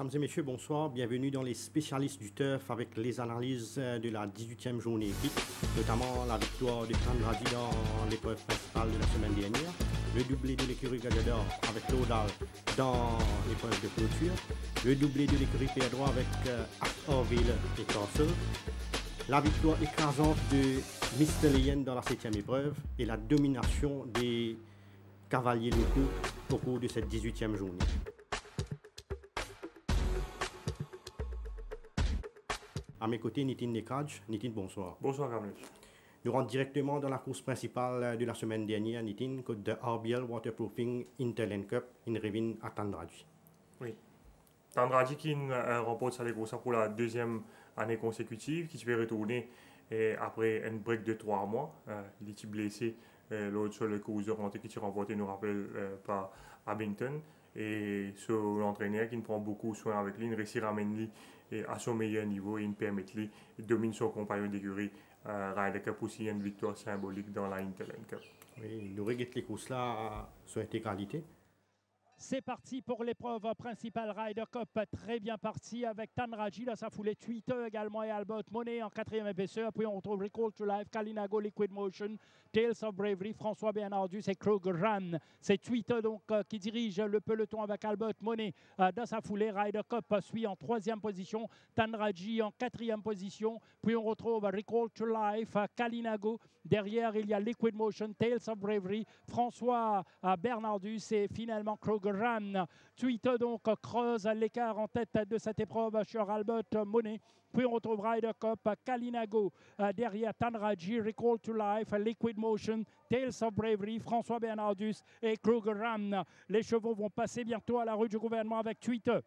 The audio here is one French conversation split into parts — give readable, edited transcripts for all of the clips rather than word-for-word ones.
Mesdames et messieurs, bonsoir. Bienvenue dans les spécialistes du turf avec les analyses de la 18e journée épique, notamment la victoire de Tandraji dans l'épreuve principale de la semaine dernière, le doublé de l'écurie Gadiador avec Laudal dans l'épreuve de clôture, le doublé de l'écurie Pedro avec Orville et Castle, la victoire écrasante de Mr. Leyen dans la 7e épreuve et la domination des cavaliers locaux au cours de cette 18e journée. À mes côtés, Nitin Nekaj. Nitin, bonsoir. Bonsoir, Kamlesh. Nous rentrons directement dans la course principale de la semaine dernière, Nitin, de RBL Waterproofing Interland Cup in Revin à Tandraji. Oui. Tandraji qui remporte sa course pour la deuxième année consécutive, qui se fait retourner après un break de 3 mois. Il était blessé l'autre sur le course de rentrée qui s'est remporté, nous rappelle, par Abington. Et sur l'entraîneur qui ne prend beaucoup soin avec lui, il réussit à ramener lui à son meilleur niveau et il permet lui de dominer son compagnon d'écurie Ryder Cup aussi une victoire symbolique dans la Interland Cup. Oui, nous regrettons les courses là sur intégralité. C'est parti pour l'épreuve principale Ryder Cup, très bien parti avec Tandraji, là ça foulait Twitter également et Albert Monet en 4e épaisseur, puis on retrouve Recall to Life, Kalinago, Liquid Motion, Tales of Bravery, François Bernardus et Krug Ran. C'est Twitter donc qui dirige le peloton avec Albert Monet dans sa foulée. Ryder Cup suit en 3e position, Tandraji en 4e position, puis on retrouve Recall to Life, Kalinago. Derrière, il y a Liquid Motion, Tales of Bravery, François Bernardus et finalement Krug Ran. Twitter donc creuse l'écart en tête de cette épreuve sur Albert Monet. Puis on retrouve Ryder Cup, Kalinago derrière Tandraji, Recall to Life, Liquid Motion, Tales of Bravery, François Bernardus et Krug Ran. Les chevaux vont passer bientôt à la rue du gouvernement avec Twitter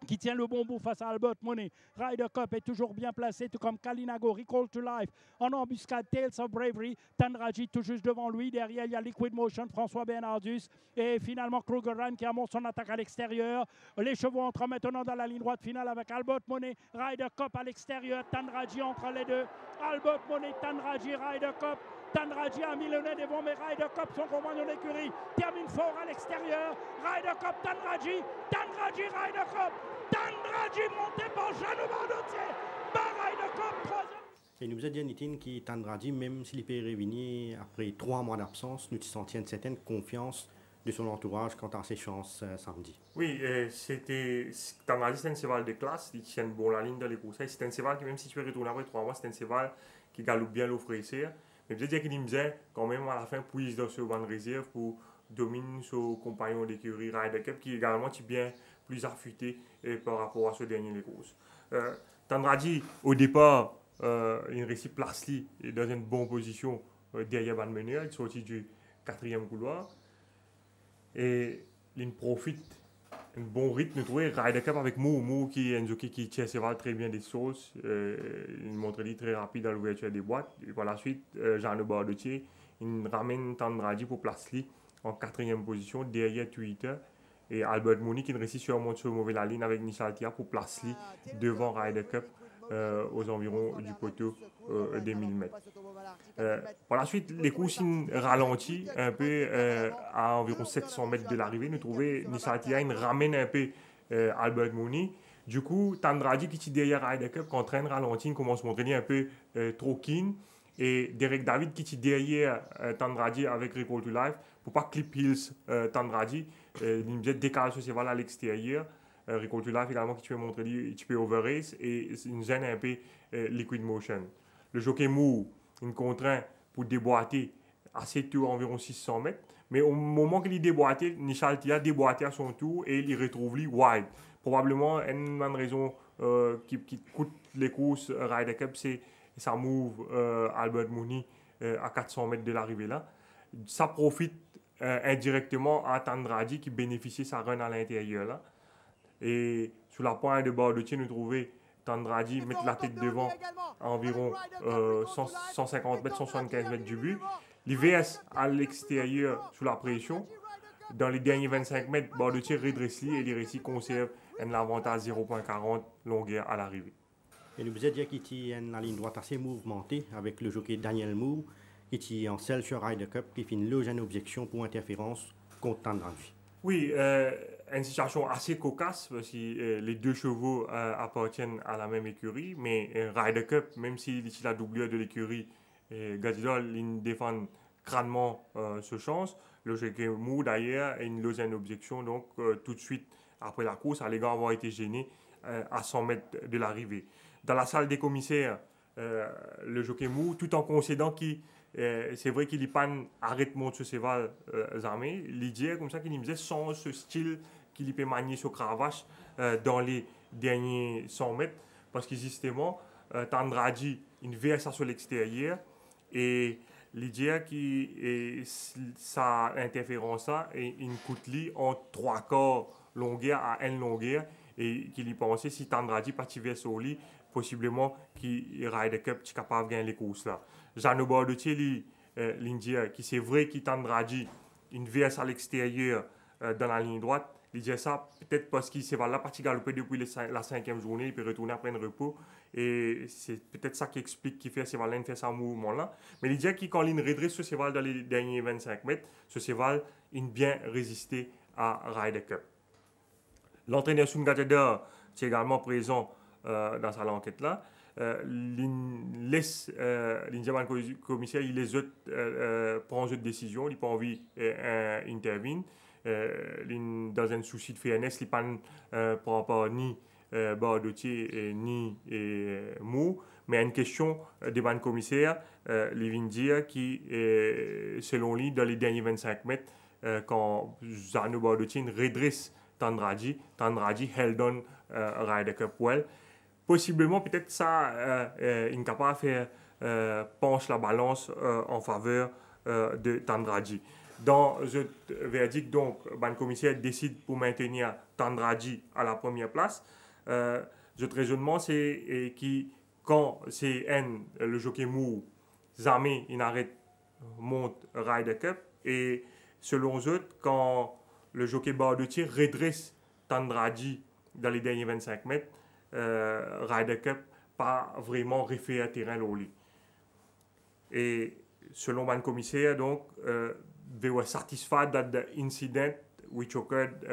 qui tient le bon bout face à Albert Monet. Ryder Cup est toujours bien placé, tout comme Kalinago, Recall to Life. En embuscade, Tales of Bravery, Tandraji tout juste devant lui. Derrière, il y a Liquid Motion, François Bernardus. Et finalement, Krug Ran qui remonte son attaque à l'extérieur. Les chevaux entrent maintenant dans la ligne droite finale avec Albert Monet. Ryder Cup à l'extérieur, Tandraji entre les deux. Albert Monet, Tandraji, Ryder Cup. Tandraji a mis le nez devant, mais Ryder Cup, son compagnon d'écurie, termine fort à l'extérieur. Ryder Cup, Tandraji, Ryder Cup. Tandraji monté par Jeannot Bardotier, par Ryder Cup, 3e. Et nous a dit Nitin qui Tandraji, même s'il peut revenir après 3 mois d'absence, nous sentons une certaine confiance de son entourage quant à ses chances samedi. Oui, Tandraji, c'est un cheval de classe, il tient bon la ligne dans les courses. C'est un cheval qui, même si tu veux retourner après 3 mois, c'est un cheval qui galope bien l'offre-essai. Mais je veux dire qu'il me disait quand même à la fin, puis dans ce banc de réserve pour dominer son compagnon d'écurie Ryder Cup qui également est bien plus affûté par rapport à ce dernier les courses. Tandraji, au départ, il réussit place dans une bonne position derrière Van Mener, il est sorti du 4e couloir et il profite un bon rythme trouvé Ryder Cup avec Mou qui est un jockey qui tient ses balles très bien des sauces, il montre très rapide à l'ouverture des boîtes et par la suite Jean-Le Bardotier il ramène Tandraji pour place en 4e position derrière Twitter et Albert Monet qui réussit sûrement sur mauvais la ligne avec Nishaltia pour place devant Ryder Cup aux environs du poteau des 1000 mètres. Par la suite, les courses ralentit un peu à environ 700 mètres de l'arrivée. Nous trouvons Nishaltia ramène un peu Albert Monet. Du coup, Tandraji qui est derrière Ryder Cup, qui entraîne ralentir, commence à montrer un peu trop keen. Et Derek David qui est derrière Tandraji avec Recall to Life pour pas clip Hills Tandraji. Il décale ce cheval à l'extérieur. Recall to Life également qui tu peux montrer tu peux over-race et une gêne un peu Liquid Motion. Le jockey Mou, une contraint pour déboîter assez tôt, environ 600 mètres. Mais au moment qu'il déboîté, Nishaltia déboîté à son tour et il retrouve lui wide. Probablement une raison qui coûte les courses Ryder Cup, c'est ça move Albert Monet à 400 mètres de l'arrivée là. Ça profite indirectement à Tandraji qui bénéficie de sa run à l'intérieur là. Et sur la pointe de Bardotier, nous trouvons Tandraji mettre la tête devant à environ 150 mètres, 175 mètres du but. L'IVS à l'extérieur sous la pression. Dans les derniers 25 mètres, Bardotier redresse et les récits conservent un avantage 0,40 longueur à l'arrivée. Et nous vous dire qu'il y a une ligne droite assez mouvementée avec le jockey Daniel Moore qui est en selle sur Ryder Cup qui fait une légère objection pour interférence contre Tandraji. Oui, une situation assez cocasse parce que les deux chevaux appartiennent à la même écurie, mais Ryder Cup, même s'il est la doublure de l'écurie, Gadidol, il défend crânement ce chance. Le jockey Mou, d'ailleurs, il lose une objection, donc tout de suite après la course, les gars avoir été gênés à 100 mètres de l'arrivée. Dans la salle des commissaires, le jockey Mou, tout en concédant qu'il c'est vrai qu'il n'y a pas un arrêt de monte sur cheval armé. L'idée, comme ça, qu'il disait sans ce style qu'il peut manier sur cravache dans les derniers 100 mètres. Parce que justement, Tandradi, il verse ça sur l'extérieur. Et l'idée qui ça interférence ça et une coûte en 3/4 longueur à 1 longueur. Et qu'il y pensait si Tandradi partit vers sur lui, possiblement qu'il Ryder Cup est capable de gagner les courses là. Jean Bordotier, l'Indien, qui c'est vrai qu'il Tandradi une verse à l'extérieur dans la ligne droite, il dit ça peut-être parce qu'il s'est là parti galoper depuis la 5e journée, il peut retourner après un repos et c'est peut-être ça qui explique qu'il fait Cheval faire ce mouvement là. Mais il dit qu'il quand il redresse ce cheval dans les derniers 25 mètres, ce cheval il bien résisté à Ryder Cup. L'entraîneur Sungateder est également présent dans cette enquête-là. L'Indian commissaire, il les autres prend une décision, il n'a pas envie d'intervenir. Dans un souci de fairness, il ne prend pas ni Bordotier ni Mou, mais une question des ban commissaires, il vient dire qui, selon lui, dans les derniers 25 mètres, quand Jean Bordotier redresse Tandradi held on Ryder Cup well. Possiblement, peut-être ça, il est capable de faire penche la balance en faveur de Tandradi. Dans ce verdict, donc, le commissaire décide pour maintenir Tandradi à la première place. Ce raisonnement, c'est que quand c'est le jockey Mou, jamais il arrête monte Ryder Cup. Et selon eux, quand le jockey Bordotier redresse Tandradi dans les derniers 25 mètres, Ryder Cup pas vraiment refait un terrain au lit. Et selon le commissaire, donc, they were satisfied that the incident which occurred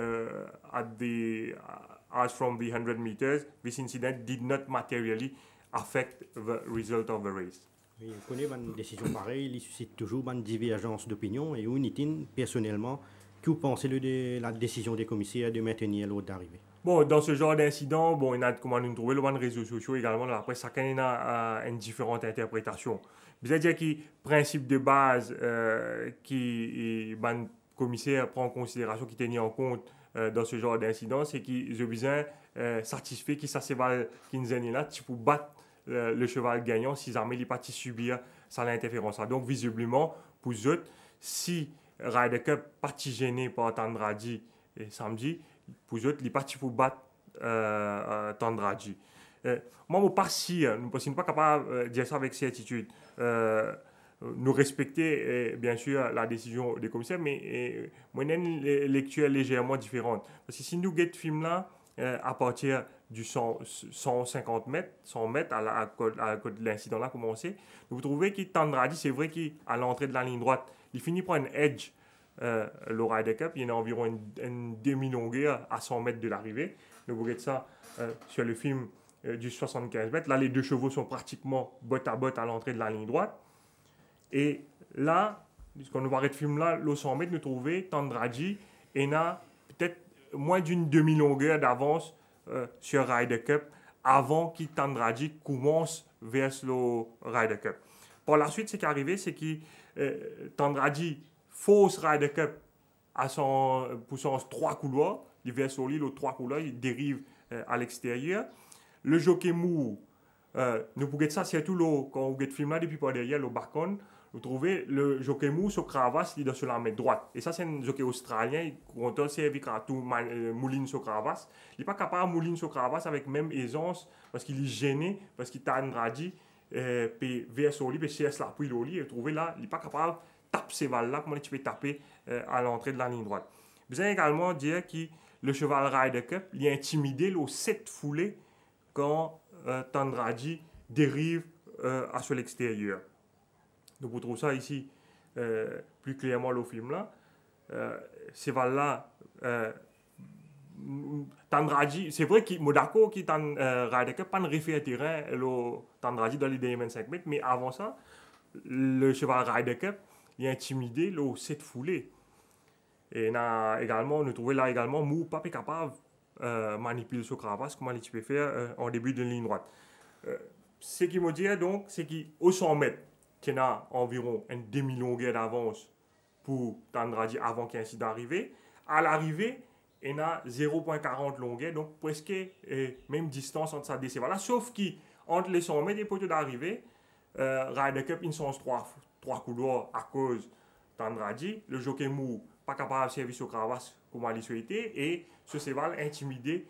as from the 100 meters, this incident did not materially affect the result of the race. Oui, on connaît une décision pareille, il suscite toujours une divergence d'opinion et Unitin, personnellement, que vous pensez de la décision des commissaires de maintenir l'ordre d'arrivée? Bon, dans ce genre d'incident, bon, il y a comment nous trouver les réseaux sociaux également. Après, chacun a une différente interprétation. C'est-à-dire que le principe de base qui le commissaire prend en considération, qui est mis en compte dans ce genre d'incident, c'est qu'ils ont besoin satisfait que ça cheval qui nous est là, tu peux battre le cheval gagnant si jamais il n'est pas subir ça l'interférence. Donc, visiblement, pour eux, si Ryder Cup parti gêné par Tandradi samedi, pour eux, il est parti pour battre Tandradi. Moi, je ne suis pas capable de dire ça avec certitude. Nous respecter bien sûr la décision des commissaires, mais moi, j'ai une lecture légèrement différente. Parce que si nous guettons ce film-là, à partir du 150 mètres, 100 mètres, à l'incident là commencé, vous trouvez que Tandradi, c'est vrai qu'à l'entrée de la ligne droite, il finit par un edge, le Ryder Cup, il y en a environ une demi-longueur à 100 mètres de l'arrivée. Vous voyez ça sur le film du 75 mètres. Là, les deux chevaux sont pratiquement botte à botte à l'entrée de la ligne droite. Et là, quand nous voyons ce film-là, le 100 mètres, nous trouvons Tandradi et il a peut-être moins d'une demi-longueur d'avance sur Ryder Cup avant que Tandradi commence vers le Ryder Cup. Par la suite, ce qui est arrivé, c'est que Tandradi fausse Ryder Cup à son puissance 3 couloirs. Il verse sur lui, les 3 couloirs, il dérive à l'extérieur. Le jockey Mou, nous pouvons ça surtout quand vous regardez le film là, depuis par derrière le balcon, vous trouvez le jockey Mou sur cravache, il est sur la main droite. Et ça, c'est un jockey australien, quand on servi à tout mouline sur cravache. Il n'est pas capable de mouline sur cravache avec même aisance parce qu'il est gêné, parce qu'il t'a Tandradi, puis verse sur lui, puis cherche l'appui au lit. Et vous trouvez là, il n'est pas capable de taper ces balles-là, comment tu peux taper à l'entrée de la ligne droite. Vous allez également dire que le cheval Ryder Cup, il est intimidé aux 7 foulées quand Tandradi dérive sur l'extérieur. Donc vous trouvez ça ici plus clairement le film là. Cheval là Tandraji, c'est vrai qu'il Modako qui t'en Ryder Cup pas référé terrain le Tandraji dans les derniers 25 mètres, mais avant ça, le cheval Ryder Cup il a intimidé le 7 foulée. Et on trouvait là également Mou pas capable manipuler ce cravache comme il peut faire en début de ligne droite. Ce qui me dit donc, c'est qu'au 100 mètres, il y a environ une demi-longueur d'avance pour Tandraji avant qu'il y ait incident d'arrivée. À l'arrivée, il y a 0,40 longueur, donc presque même distance entre sa décès. Voilà, sauf qu'entre les 100 mètres et les poteaux d'arrivée, Ryder Cup, il change trois couloirs à cause Tandraji. Le jockey Mou, pas capable de servir sur Cravache comme il souhaitait, et ce cheval intimidé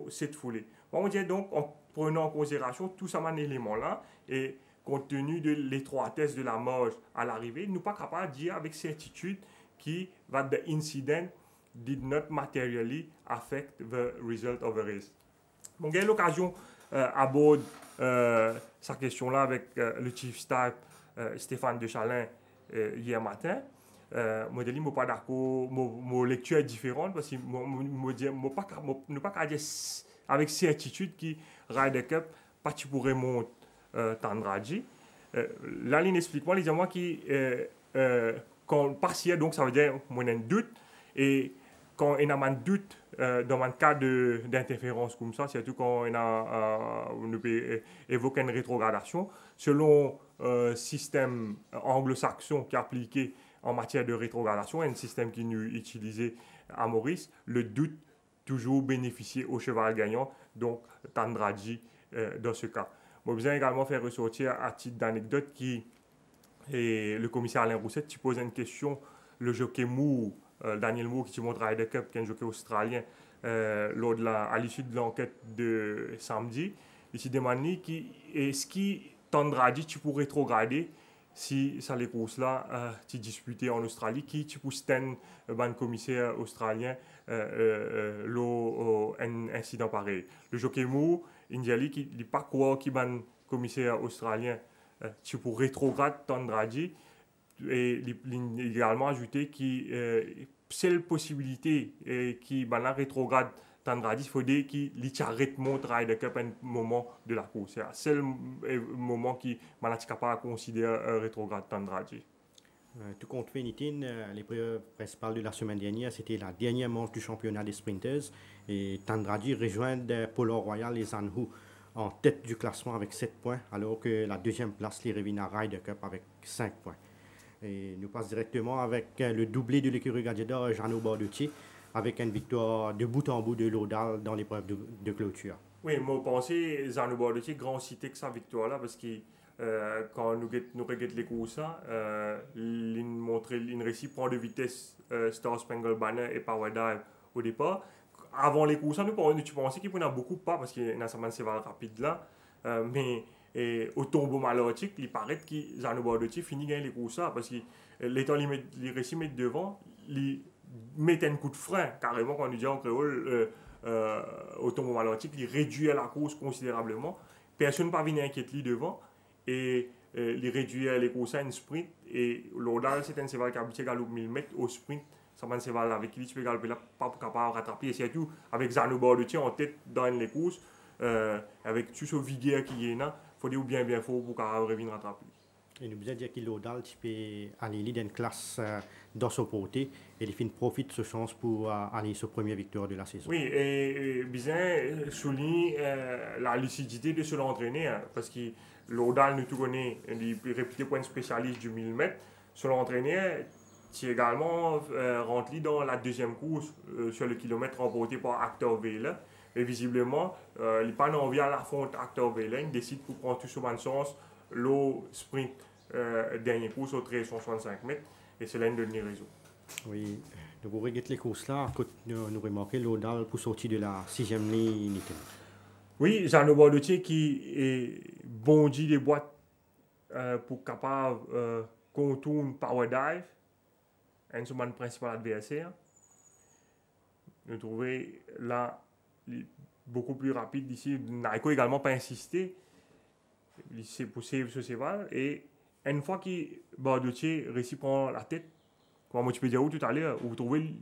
cette foulée. Bon, on dit donc, en prenant en considération tout ça, un élément-là, et compte tenu de l'étroitesse de la marge à l'arrivée, nous ne sommes pas capables de dire avec certitude qui va the incident did not materially affect the result of the race. Bon, j'ai eu l'occasion d'aborder sa question-là avec le chief staff Stéphane Deschalin hier matin. Moi, je ne suis pas d'accord, ma lecture est différente parce que je ne peux pas dire avec certitude que Ryder Cup pas pourrait monter Tandraji. La ligne explique-moi, les moi qui quand partiel, donc ça veut dire qu'on a un doute, et quand on a un doute dans un cas d'interférence comme ça, surtout quand on peut évoquer une rétrogradation, selon le système anglo-saxon qui est appliqué en matière de rétrogradation, un système qui nous utilisé à Maurice, le doute toujours bénéficier au cheval gagnant, donc Tandraji dans ce cas. Je besoin également faire ressortir à titre d'anecdote et le commissaire Alain Rousset qui pose une question, le jockey Moore, Daniel Moore qui montre Ryder Cup, qui est un jockey australien, à l'issue de l'enquête de samedi, il s'est demandé est-ce qu'il Tandraji tu pourrais rétrograder si ça les courses là tu disputé en Australie, qui tu pousses un commissaire australien un incident pareil. Le jockey Moore, Indiali qui n'est pas quoi qui ban commissaire australien tu pour rétrograde Tandraji, et également ajouté qui seule possibilité qui ban la rétrograde Tandraji, il faut dire qu'il arrête monte Ryder Cup un moment de la course. C'est le seul moment qui est capable de considérer rétrograde Tandraji. Tout compte fait, l'épreuve principale de la semaine dernière, c'était la dernière manche du championnat des sprinters. Et Tandraji rejoint Polo Royal et Zanhu en tête du classement avec 7 points, alors que la deuxième place les revient à Ryder Cup avec 5 points. Et nous passons directement avec le doublé de l'écurie Gadjeda, Jeannot Bordetier, avec une victoire de bout en bout de Laudal dans l'épreuve de clôture. Oui, moi je pense que Jeannot Bordetier grand cité que sa victoire-là, parce que quand nous regardons les courses, il réussit prendre de vitesse Star Spangled Banner et Power Dive au départ. Avant les courses, tu pensais qu'il y en a beaucoup pas, parce qu'il y a un cheval rapide là, mais au tombeau malheureusement, il paraît que Jeannot Bordetier finit gagner les courses, parce que l'étant il réussit mettre devant, il met un coup de frein, carrément, quand on dit en créole, au tombeau malheureusement, il réduit la course considérablement. Personne ne va venir inquiéter devant. Et il réduit les courses à une sprint. Et Laudal, c'est un cheval qui a habitué à 1000 mètres au sprint. C'est un cheval avec qui tu peux galoper là, pas capable de rattraper. Et surtout, avec Jeannot Bordetier en tête dans les courses, avec tout ce vigueur qui est là, il faut dire bien fort pour qu'il revienne rattraper. Et nous besoin dire que Laudal, tu peux aller dans une classe dans son côté et il profite de ce chance pour aller sur la première victoire de la saison. Oui, et bien souligner la lucidité de se l'entraîner, parce que Laudal nous connaît, il est réputé pour un spécialiste du 1000 mètres. Se l'entraîner, tu es également rentré dans la deuxième course sur le kilomètre remporté par Actor Vela. Et visiblement, il n'a pas envie à la fonte Actor Vela, il décide pour prendre tout son sens le sprint dernière course au 1365 mètres, et c'est l'un de nos raisons. Oui, donc vous regardez les courses là, nous remarquons Laudal pour sortir de la 6e ligne. Oui, Jeannot Bordetier qui est bondi des boîtes pour capable contourner Power Dive, un de nos principaux adversaires. Nous trouvons là beaucoup plus rapide d'ici. Naiko également pas insisté. Il s'est poussé ce cheval, et une fois que Bordetier réussit à prendre la tête, comme tu peux dire tout à l'heure, vous trouvez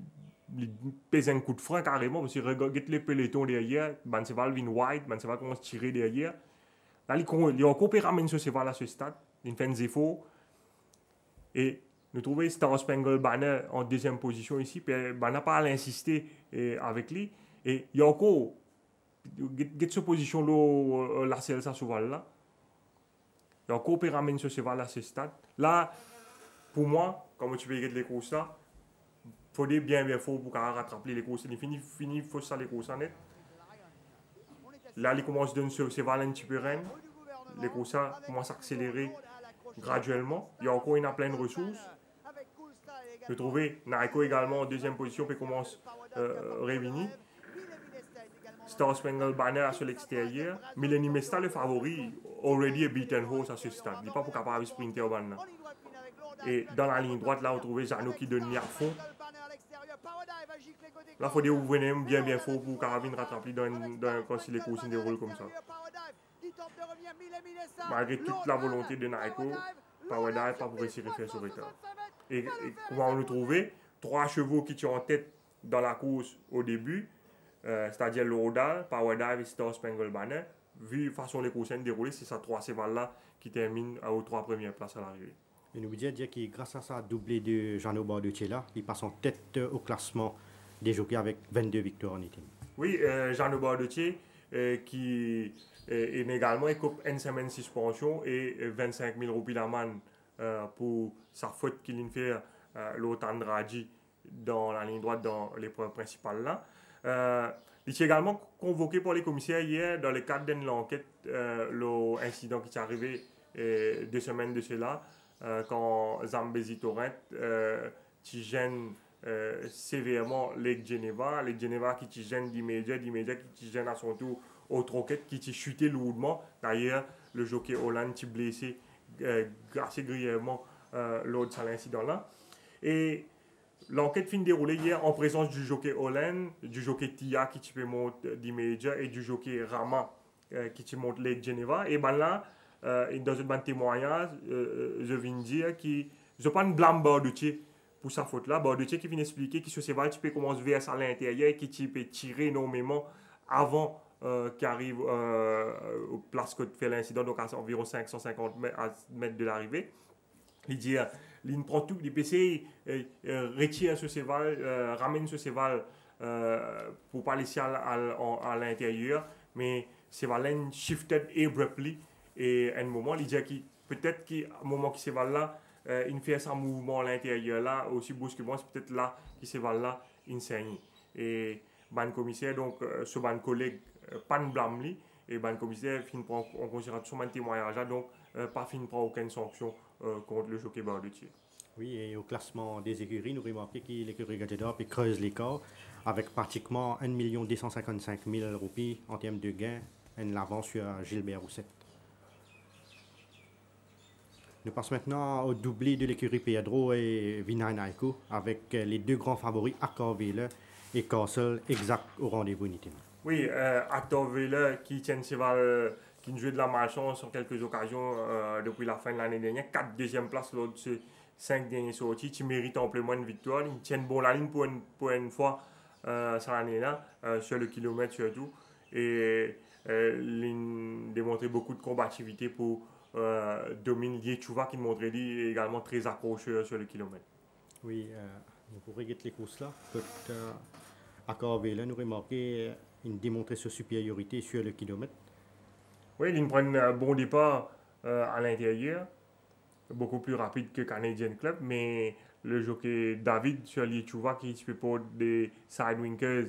pèse un coup de frein carrément, parce que regarde les pelotons derrière, ben cheval vient wide, ben cheval commence à tirer derrière. Là, il encore ramène ce cheval à ce stade, il fait un effort. Et nous trouvons Star Spangled Banner en deuxième position ici, puis ben n'a pas à l'insister avec lui. Et il y a encore cette position là, la selle ça cheval là. Il y a encore ramène ce cheval à ce stade. Là, pour moi, comme tu peux regarder les courses là, il faut bien fort pour rattraper les courses. Il finit, faut ça les courses net. Là, il commence à donner ce cheval un petit peu reine. Les courses commencent à accélérer graduellement. Il y a encore une pleine de ressources. Je trouvais Naiko également en deuxième position, puis commence à revenir. Star Spangled Banner sur l'extérieur. Millennium Mesta, le favori, already a beaten horse à ce stade. Il n'est pas pour capable de sprinter au banana. Et dans la ligne droite, là, on trouvait Jano qui donne à fond. Là, il faut dire vous venez bien fort pour Carabine rattraper quand les courses se déroulent comme ça. Malgré toute la volonté de Naiko, Power Dive pas pour réussir à faire ce retard. Et comment on le trouvait? 3 chevaux qui sont en tête dans la course au début, c'est-à-dire Lordal, Power Dive et Star Spangled Banner. Vu façon les courses se dérouler, c'est ces 3 chevaux-là qui terminent aux 3 premières places à l'arrivée. Et nous dire que grâce à sa doublée de Jeannot Bordetier-là, il passe en tête au classement des jockeys avec 22 victoires en item. Oui, Jeannot Bordetier qui est également écope une semaine de suspension et 25 000 roupies d'amende pour sa faute qu'il a fait l'autre Andrade dans la ligne droite dans l'épreuve principale là. Il est également convoqué par les commissaires hier dans le cadre d'une enquête, l'incident qui est arrivé 2 semaines de cela. Quand Zambezi Torrent gêne sévèrement les Geneva qui gêne d'immédiat qui gêne à son tour au troquette qui a chuté lourdement. D'ailleurs, le jockey Hollande qui blessé assez grièvement lors de cet incident-là. Et l'enquête finit déroulée hier en présence du jockey Hollande, du jockey Tia qui peut monter d'immédiat et du jockey Rama qui monte les Geneva. Et ben là, dans un témoignage, je viens de dire que je ne pas blâme Bordetier pour sa faute là. Bordetier qui vient expliquer que ce cheval tu peux commencer vers à l'intérieur et qui peut tirer énormément avant qu'il arrive aux places que fait l'incident, donc à environ 550 mètres de l'arrivée. Il dit, il prend tout, il PC retire ce cheval, ramène ce cheval pour pas laisser à l'intérieur, mais ce cheval shifted abruptly. Et à un moment, il dit que peut-être qu'à un moment qui cheval là, il fait son mouvement à l'intérieur là, aussi brusquement, c'est peut-être là que cheval là, il saigne. Et ban commissaire, donc ce ban collègue, pas de blâme lui, et ban commissaire fin prend en considération son témoignage, donc pas fin prend aucune sanction contre le jockey Bordetier. Oui, et au classement des écuries, nous remarquons que l'écurie Gadjedor creuse l'écart avec pratiquement 1 255 000 roupies en termes de gains, en l'avance sur Gilbert Rousset. Nous passons maintenant au doublé de l'écurie Pedro et Vinay Naiko avec les 2 grands favoris, Accord Vela et Castle, exact au rendez-vous unitim. Oui, Accord Vela qui tient cheval, qui joue de la malchance sur quelques occasions depuis la fin de l'année dernière, 4 deuxième place lors de ces 5 derniers sorties, qui mérite amplement une victoire. Il tient bon la ligne pour une fois cette année-là, sur le kilomètre surtout, et il démontre beaucoup de combativité pour Dominique Lietchouva qui montrait également très accrocheur sur le kilomètre. Oui, nous pourrons regarder les courses là. À Corvée, nous remarquons une démonstration de supériorité sur le kilomètre. Oui, il prend un bon départ à l'intérieur, beaucoup plus rapide que Canadian Club, mais le jockey David sur Lietchouva qui peut pour des sidewinkers,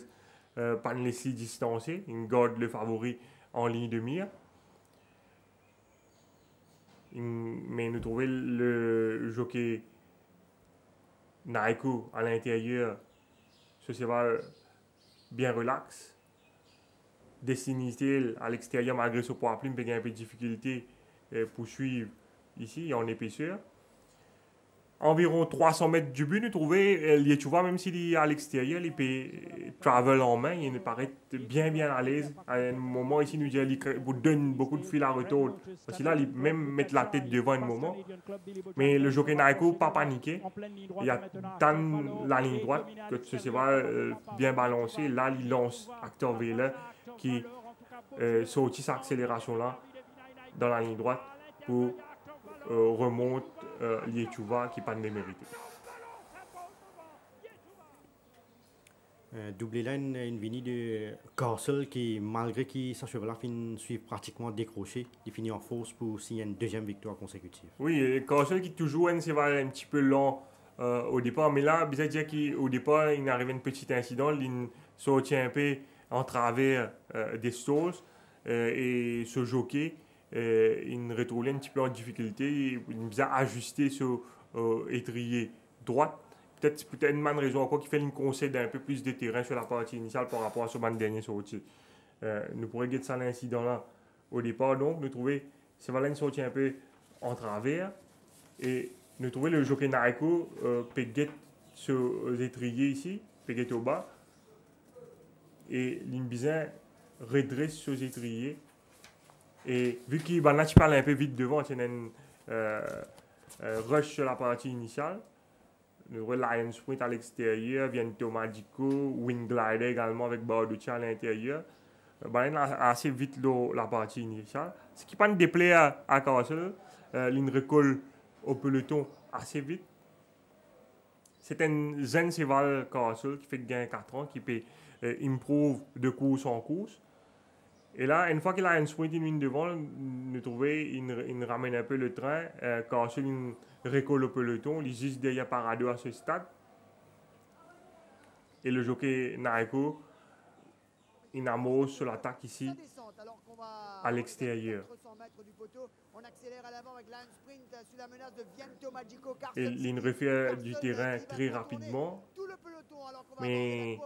pas de laisser distancer, il garde le favori en ligne de mire. Mais nous trouvons le jockey Naiko à l'intérieur, ce cheval bien relax. Destinité à l'extérieur, malgré ce poids plume, il y a un peu de difficulté pour suivre ici en épaisseur. environ 300 mètres du but, nous trouvons, tu vois, même s'il est à l'extérieur, il peut travel en main, il paraît bien à l'aise. À un moment ici, nous disons, il vous donne beaucoup de fil à retour. Parce que là, il même mettre la tête devant un moment. Mais le jockey Naiko, pas paniqué. Il a dans la ligne droite, que ce cheval bien balancé. Là, il lance Acteur Vela qui sortit cette accélération-là dans la ligne droite pour remonte Lietuva qui pas de mérité. Double line, une venue de Castle qui, malgré qu'il sa cheval suit pratiquement décroché, il finit en force pour signer une deuxième victoire consécutive. Oui, Castle qui toujours un cheval un petit peu lent au départ, mais là, bizarre dire qu'au départ, il arrive un petit incident, il sortit un peu en travers des stalls et ce jockey. Il retrouvait un petit peu en difficulté, il a ajusté sur étrier droite. Peut-être une bonne raison encore qui fait une concède un peu plus de terrain sur la partie initiale par rapport à ce dernier sorti. Nous pourrions guetter ça l'incident-là au départ, donc nous trouvons ce Valène sorti un peu en travers et nous trouvons le jockey Naiko peut guetter sur étrier ici, peut guetter au bas et l'Imbizin redresse sur les étriers. Et vu qu'il parle un peu vite devant, c'est un rush sur la partie initiale. Le Lion Sprint à l'extérieur, vient Thomas Dico, Wing Glider également avec Barducci à l'intérieur. Il a assez vite la partie initiale. Ce qui pas de déplaît à Castle, il recolle au peloton assez vite. C'est un Zen Cheval Castle qui fait gain 4 ans, qui peut improve de course en course. Et là, une fois qu'il a un sprint in devant, nous trouvons, il ramène un peu le train. Castle, il recolle au peloton. Il est juste derrière Parado à ce stade. Et le jockey Naiko, il amorce sur l'attaque ici, à l'extérieur. Et il refait du terrain très rapidement. Mais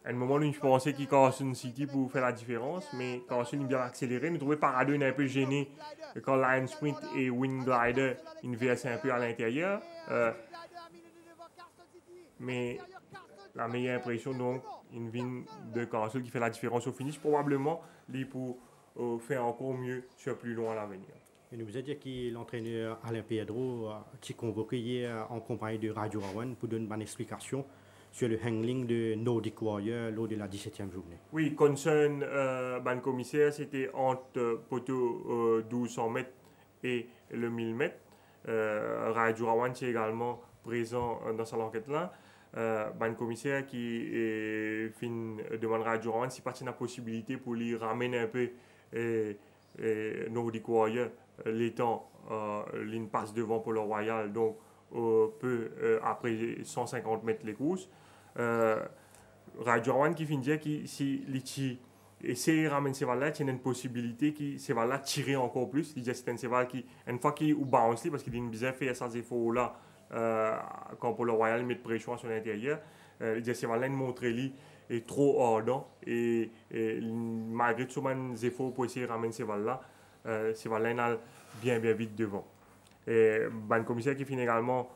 à un moment où je pensais qu'il Carson City pour faire la différence, mais Carson est bien accéléré. Nous trouvons Parado un peu gêné quand Lion Sprint et Wing Glider versent un peu à l'intérieur. Mais la meilleure impression, donc, une vigne de Castle qui fait la différence au finish. Probablement, il pour faire encore mieux sur plus loin à l'avenir. Et nous vous a dit que l'entraîneur Alain Pedro a convoqué hier en compagnie de Radio Rawan pour donner une bonne explication sur le handling de Nordic Warrior lors de la 17e journée. Oui, concern ban commissaire, c'était entre poteau 1200 mètres et le 1000 mètres. Radio Rawan est également présent dans cette enquête-là. Ban commissaire qui demande à Radio Rawan si pas la possibilité pour lui ramener un peu Nordic Warrior l'étant ligne passe devant pour le Royal, donc peu après 150 mètres les courses. Radio Rawan qui finit dire que si Litchi essaie de ramener ces balles-là, il y a une possibilité que ces balles-là tirent encore plus. Il dit que c'est un cheval qui, une fois qu'il bounce, parce qu'il a bien fait ces efforts-là quand pour le Royal met de pression sur l'intérieur, il dit que ces balles-là montrent lui est trop ardent et malgré tous ces efforts pour essayer de ramener ces balles-là, ces balles-là bien vite devant. Et ban commissaire qui finit également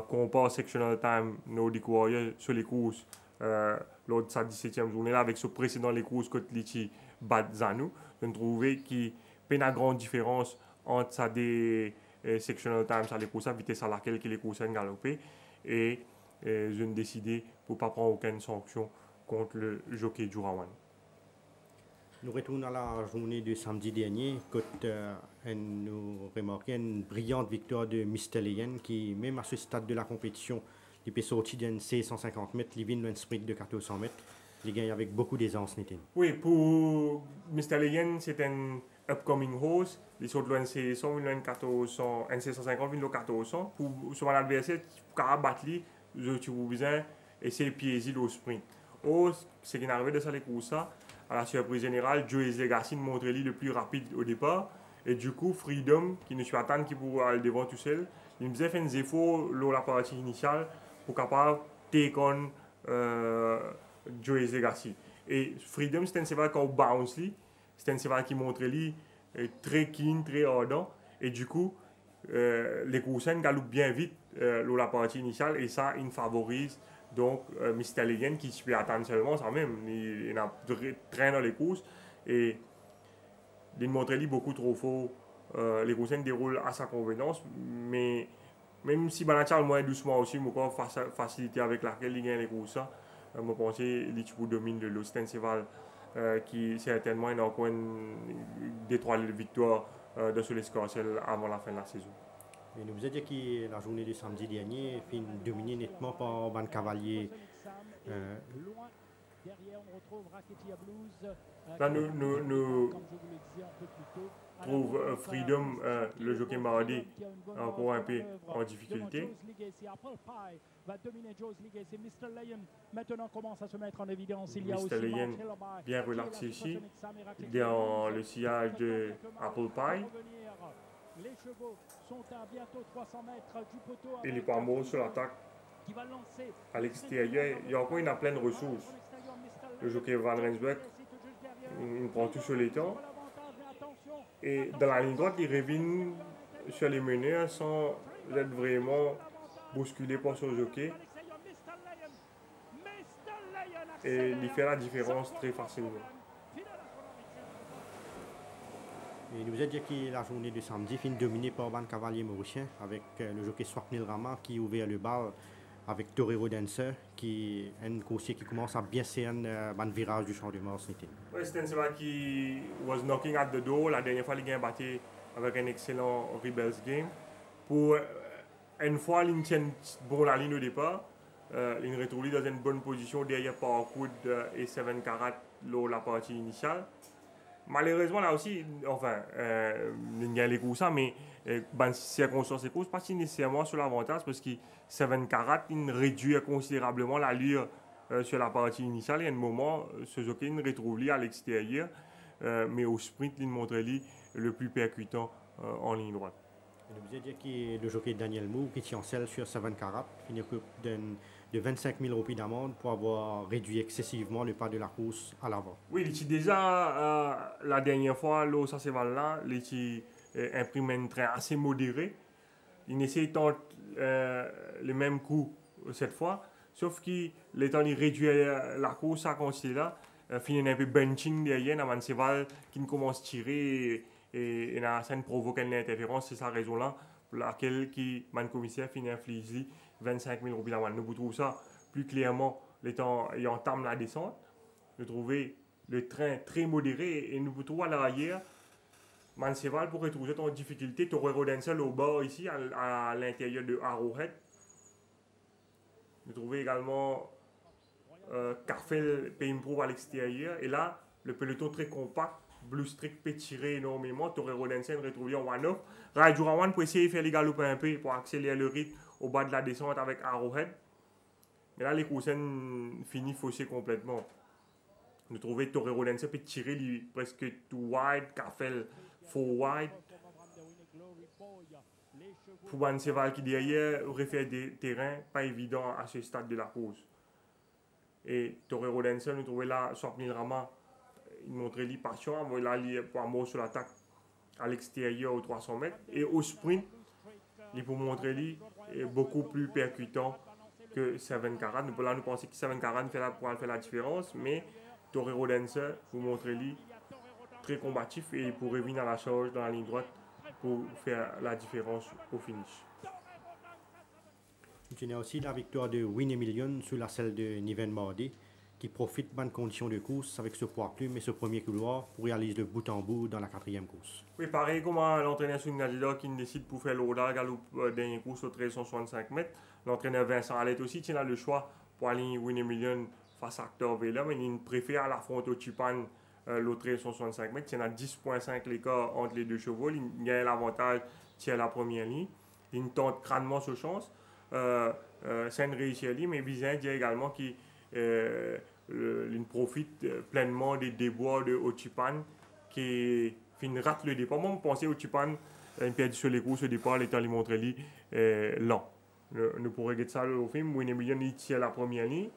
compare sectional time Nordic Warrior sur les courses lors de sa 17e journée là avec ce précédent les courses que Litchi bat Zanou. Je trouvais qu'il y a une grande différence entre sa des sectional time sur les courses à vitesse à laquelle les courses ont galopé et je me décidé pour ne pas prendre aucune sanction contre le jockey du Rawan. Nous retournons à la journée de samedi dernier, quand nous remarquons une brillante victoire de Mr. Leyen qui, même à ce stade de la compétition, il peut sortir d'un 650 mètres, il vient d'un sprint de 1400 mètres. Il gagne avec beaucoup d'aisance. Oui, pour Mr. Leyen, c'est un upcoming horse. Il sort de l'N600, il a un 650, il a 1400. Pour son adversaire, pour battre lui, tu vous besoin essayer de piéger au sprint. Ce qui est arrivé de ça, les courses, à la surprise générale, Joey's Legacy montre lui le plus rapide au départ. Et du coup, Freedom, qui ne suit pas tant, qui pour aller devant tout seul, il me faisait faire des efforts lors de la partie initiale pour capable take on Joey's Legacy. Et Freedom, c'est un cheval qui bounce, c'est un cheval qui montre lui très keen, très ardent. Et du coup, les courses galoupent bien vite la partie initiale et ça, il favorise donc Mr. Legend qui se fait attendre seulement ça même. Il a train dans les courses et il montre beaucoup trop faux. Les courses déroulent à sa convenance, mais même si Banachal moins doucement aussi, mais encore facilité avec laquelle il gagne les courses, je pense qu'il domine le Stenseval qui certainement est encore des 3 victoires de ce l'escarcelle avant la fin de la saison. Et nous vous avez dit que la journée de samedi dernier est dominée nettement par Ban Cavalier. Derrière, on retrouve Racketia Blues. Là, nous trouvons Freedom, le jockey mardi, encore un peu en difficulté. Va dominer Joe's Legacy. Mr. Lion maintenant commence à se mettre en évidence. Il y a Mr. aussi Lion bien relaxé ici, dans le sillage de Apple Pie. Les chevaux sont à bientôt 300 mètres du poteau. Et les Pamos sur l'attaque à l'extérieur. Il y a encore une pleine ressources. Le jockey Van Rensburg, il prend tout sur les temps. Et dans la ligne droite, il revient sur les meneurs sans être vraiment bousculé par son jockey. Et il fait la différence très facilement. Et nous vous avez dit que la journée de samedi finit dominée par Ban Cavalier mauricien avec le jockey Swapnil Rama qui ouvre le bal avec Torero Dancer qui est un coursier qui commence à bien serrer un virage du champ de Mars. Oui, c'est un cheval qui was knocking at the door. La dernière fois, il a battu avec un excellent Rebels Game. Pour une fois, il tient bon la ligne au départ. Il retrouve dans une bonne position derrière Parkour et 7 Carat la partie initiale. Malheureusement, là aussi, enfin, il y a les courses, mais dans les circonstances des courses, pas nécessairement sur l'avantage parce que 7 Carat réduit considérablement l'allure sur la partie initiale. Il y a un moment, ce jockey il retrouve lui à l'extérieur, mais au sprint, il montre lui le plus percutant en ligne droite. Je vous ai dit que le jockey Daniel Mou qui tient en selle sur 7 Carat finit de 25 000 roupies d'amende pour avoir réduit excessivement le pas de la course à l'avant. Oui, il était déjà la dernière fois, là, ça c'est là, il imprime un train assez modéré. Il essaie de tenter le même coup cette fois, sauf que l'étant il réduit la course à considérer là, finit un peu benching derrière, dans un cheval qui commence à tirer et ça provoque une interférence. C'est sa raison là pour laquelle le commissaire finit infliger 25 000 roupies d'amende. Nous trouvons ça plus clairement l'étant il entame la descente. Nous trouvons le train très modéré et nous trouvons à l'arrière Manseval pour retrouver en difficulté. Torero Denzel au bord ici à l'intérieur de Arrowhead. Nous trouvons également Carfel Paympro à l'extérieur et là le peloton très compact. Blue Streak peut tirer énormément. Torero Denzel retrouvé en one-off. Rajurawan pour essayer de faire les galops un peu pour accélérer le rythme au bas de la descente avec Arrowhead. Mais là, les courses finissent faussées complètement. Nous trouvons Torero Denzel peut tirer lui, presque tout wide, Carfel full wide. Pour un cheval qui derrière aurait fait des terrains pas évidents à ce stade de la course. Et Torero Denzel, nous trouvons là, Swapnil Rama, il montrait lui passion, là, il pour un mot sur l'attaque à l'extérieur aux 300 mètres. Et au sprint, il pour montrer lui est beaucoup plus percutant que 7 Carat. Nous pensons que 7 Carat pourra faire la différence, mais Torero Denzel, pour montrer lui très combatif et il pourrait venir à la charge dans la ligne droite pour faire la différence au finish. Il y a aussi la victoire de Win Million sur la selle de Niven Mardi qui profite de bonnes conditions de course avec ce poids plume et ce premier couloir pour réaliser de bout en bout dans la 4e course. Oui, pareil comme l'entraîneur Sungadida qui décide pour faire l'Oda Galop dernière course au 1365 mètres. L'entraîneur Vincent Allet aussi tient le choix pour aller Win Million face à Actor Vela, mais il préfère l'affronter au Chipan l'autre 1365 mètres. Il y a 10,5 l'écart entre les deux chevaux. Il gagne l'avantage tient la première ligne. Il tente crânement sa chance. C'est une réussite, mais Bizin dit également qu'il profite pleinement des déboires de Ochipan qui rate le départ. Moi, je pensais Ochipan une perdu sur les courses au départ, l'étant lui montrer lui lent. Nous pourrions regarder ça au film. Winnie Million il tient la première ligne.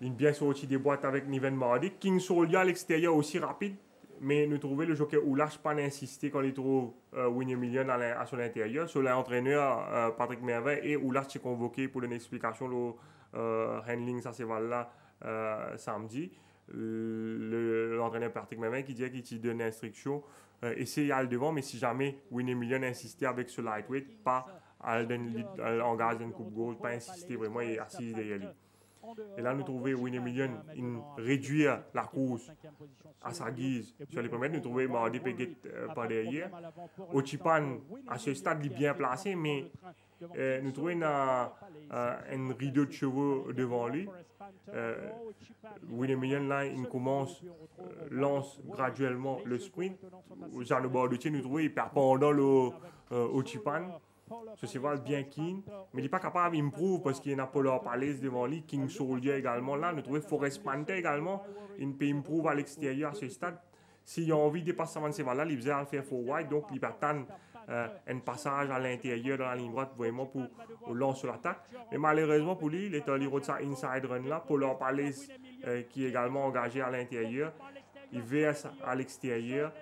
Il bien sorti des boîtes avec Niven Mardi. King Solia à l'extérieur aussi rapide. mais nous trouvons le jockey Oulach pas insister quand il trouve Winnie Million à son intérieur. Sur l'entraîneur Patrick Merveille et Oulach est convoqué pour une explication le handling ça c'est là samedi. L'entraîneur Patrick Merveille qui dit qu'il donne l'instruction essayer à le devant, mais si jamais Winnie Million insistait avec ce lightweight, pas à engager une coupe gold, pas insister vraiment et assis derrière lui. Et là, nous trouvons Winnie Million réduire la course à sa guise. Sur les premiers, nous trouvons Mardi Peguet par derrière. Ochipan, à ce stade, il est bien placé, mais nous trouvons un rideau de chevaux devant lui. Winnie Million, là, il commence, lance graduellement le sprint. Jean Bordetier, nous trouvons, il perd pendant le Ochipan. Ce cheval bien keen, mais il n'est pas capable d'improve parce qu'il y a Polar Palace devant lui, King Soldier également. Là, nous trouvons Forest Panther également. Il peut improve à l'extérieur à ce stade. S'il a envie de dépasser ce cheval-là, il faisait faire forward, donc il peut attendre un passage à l'intérieur dans la ligne droite vraiment pour lancer l'attaque. Mais malheureusement pour lui, il est allé de sa inside run là. Polar Palace qui est également engagé à l'intérieur. Il verse à l'extérieur.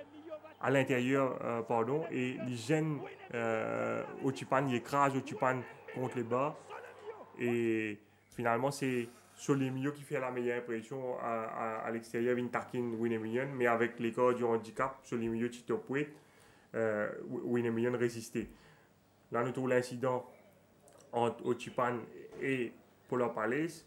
À l'intérieur, et il gêne Ochipan, il écrase Ochipan contre les bas. Et finalement, c'est Solemio qui fait la meilleure impression à l'extérieur, Vintarkin, Winnie Million, mais avec l'écart du handicap, Solemio Titopoué, Winnie Million résisté. Là, nous trouvons l'incident entre Ochipan et Polar Palace.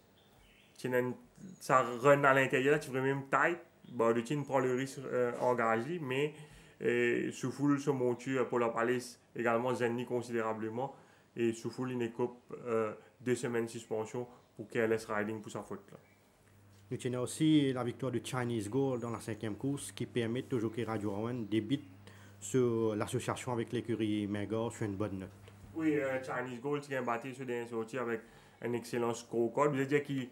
Ça run à l'intérieur, tu veux même tight. Bordetier prend le risque engagé, mais Soufoul se monte pour la Palace également zenni considérablement et Soufoul il écope 2 semaines de suspension pour KLS Riding pour sa faute là. Nous tenons aussi la victoire de Chinese Gold dans la 5e course qui permet au jockey Radio Rowan débute sur l'association avec l'écurie Megor sur une bonne note. Oui, Chinese Gold qui a battu sur des sorties avec un excellent scorecard. Je veux dire qu'il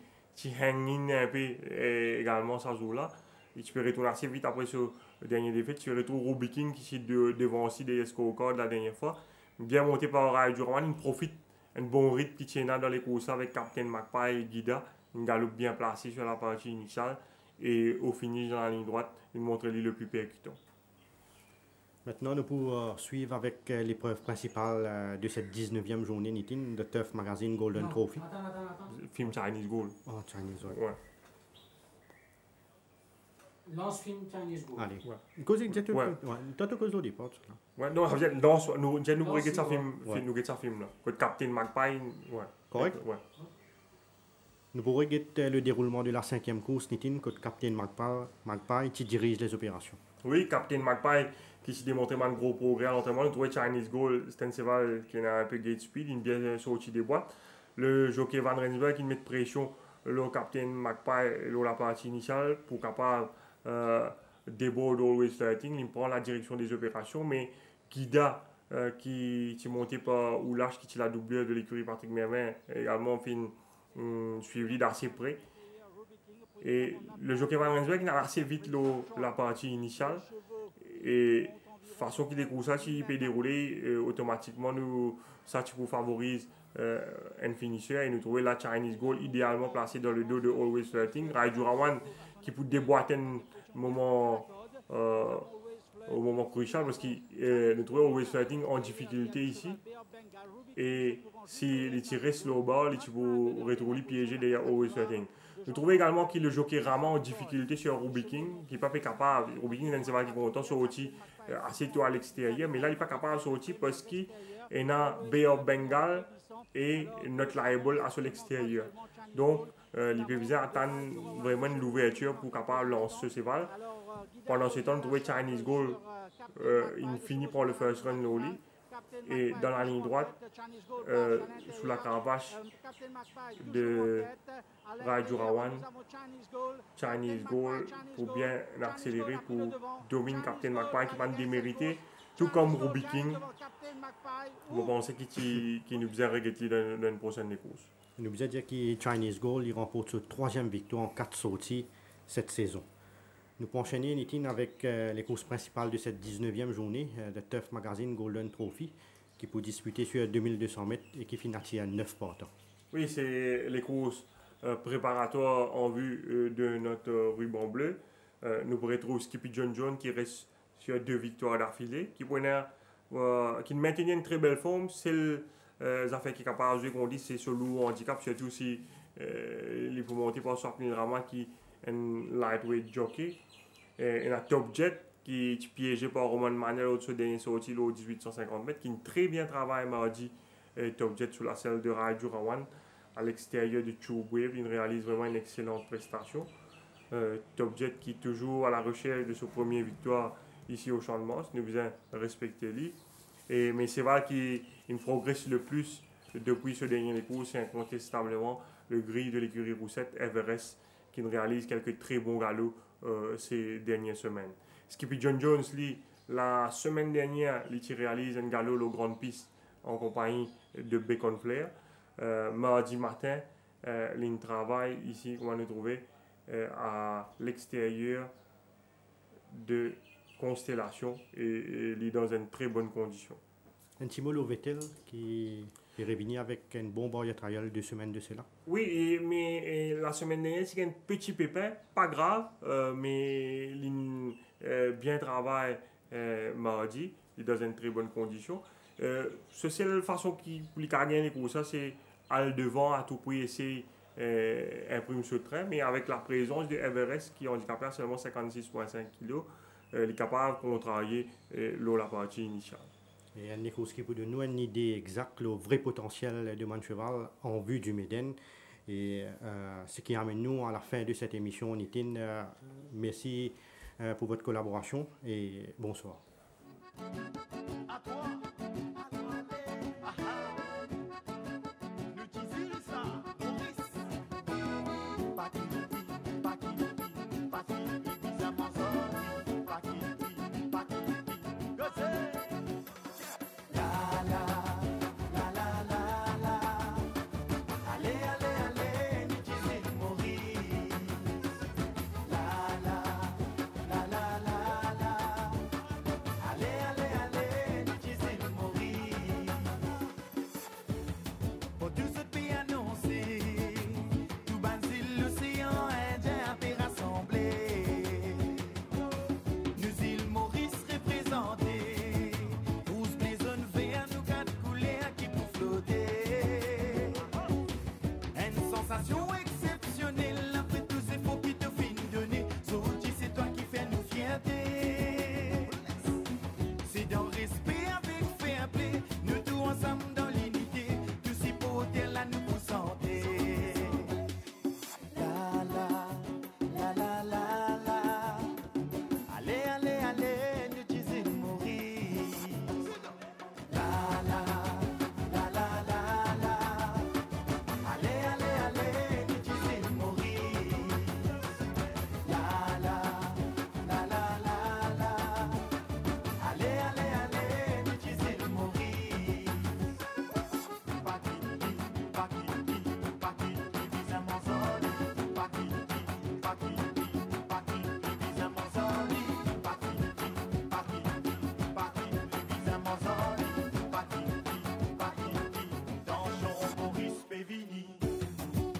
hang un peu également ça joue là. Et tu peux retourner assez vite après ce dernier défaite. Tu retrouves Ruby King qui est devant aussi des scorecards la dernière fois. Bien monté par Radio Rowan, il profite un bon rythme qui tient dans les courses avec Captain Magpie et Guida. Une galope bien placée sur la partie initiale. Et au finish dans la ligne droite, il montre lui le plus percutant. Maintenant, nous pouvons suivre avec l'épreuve principale de cette 19e journée Nitin de Turf Magazine Golden Trophy. Film Chinese Gold. Oh, Chinese Gold. Ouais. Lance film Chinese Gold. Allez. Ouais. Cause exactement. Ouais. Toi, tu causes au départ. Ouais, non, nous regarder ça film, nous regarder ça film là. Que Captain Magpie, ouais. Correct. Ouais. Nous pourrons regarder le déroulement de la 5e course Nitin que Captain Magpie qui dirige les opérations. Oui, Captain Magpie qui s'est démontré un gros progrès à l'entraînement. Nous trouvons Chinese Gold, c'est un cheval qui a un peu gate speed, il est bien sorti des boîtes. Le jockey Van Rensburg qui met de pression le Captain Magpie la partie initiale pour capable déborder Always Starting, il prend la direction des opérations, mais Guida qui est monté par Oulach qui est la doublure de l'écurie Patrick Merveille également fait une suivi d'assez près. Et le jockey Van Rensburg il a assez vite la partie initiale et façon qu'il découvre ça, s'il peut dérouler automatiquement ça tu favorise un finisher et nous trouver la Chinese Gold idéalement placée dans le dos de Always Starting. Raju Rawan qui peut déboîter un moment au moment crucial parce qu'il nous trouve Always Starting en difficulté ici et si les tirer slow ball il peut retrouver piégé derrière Always Starting. Nous trouvons également qu'il le jockey Rama en difficulté sur Ruby King qui n'est pas capable. Ruby King est un cheval qui est content sur outil assez tôt à l'extérieur mais là il n'est pas capable sur outil parce qu'il y a Bay of Bengal et not liable à l'extérieur. Donc il peut bien attendre vraiment l'ouverture pour capable lancer ce cheval. Pendant ce temps, nous trouvons Chinese Gold, il finit par le first run lowly. Et dans la ligne droite, sous la cravache de Radio Rawan, Chinese Gold pour bien accélérer pour dominer Captain Magpie qui va démériter, tout comme Ruby King. Je pense qu'il nous a regretté dans une prochaine course. Il nous a dit que Chinese Gold il remporte sa 3e victoire en 4 sorties cette saison. Nous pouvons enchaîner Nitin avec les courses principales de cette 19e journée de Turf Magazine Golden Trophy qui peut disputer sur 2200 mètres et qui finit à 9 partants. Oui, c'est les courses préparatoires en vue de notre ruban bleu. nous retrouvons Skippy John qui reste sur 2 victoires d'affilée, qui maintenait une très belle forme. C'est affaires qui est capable de jouer, qu'on dit, c'est sur le handicap, surtout si il faut monter par Swapnil Rama qui est un lightweight jockey. Et un Top Jet qui est piégé par Roman Manel au-dessus dernier sorti au 1850 mètres, qui très bien travaillé mardi. Top Jet sous la selle de Raju Rawan à l'extérieur de Chubwave, il réalise vraiment une excellente prestation. Top Jet qui est toujours à la recherche de sa première victoire ici au Champ de Mars, nous devons respecter lui. Mais c'est vrai qu'il progresse le plus depuis ce dernier cours, c'est incontestablement le grille de l'écurie Roussette Everest qui réalise quelques très bons galops ces dernières semaines. Skippy John Jones, lui, la semaine dernière, il réalise un galop aux grandes pistes en compagnie de Bacon Flair. Mardi matin, il travaille ici, on va nous trouver à l'extérieur de Constellation et il est dans une très bonne condition. Un Timolo Vettel qui est revenu avec un bon barrière trial 2 semaines de cela. Oui, mais la semaine dernière, c'est un petit pépin, pas grave, mais il bien travaille mardi, il est dans une très bonne condition. C'est la façon qu'il a gagné pour ça, c'est aller devant à tout prix essayer imprimer ce train, mais avec la présence de Everest qui est handicapé à seulement 56,5 kg, il est capable de contrarier la partie initiale. Et Nico qui peut donner une idée exacte, le vrai potentiel de mon cheval en vue du Méden. Et ce qui amène nous à la fin de cette émission, Nitin. Merci pour votre collaboration et bonsoir.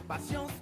Patience.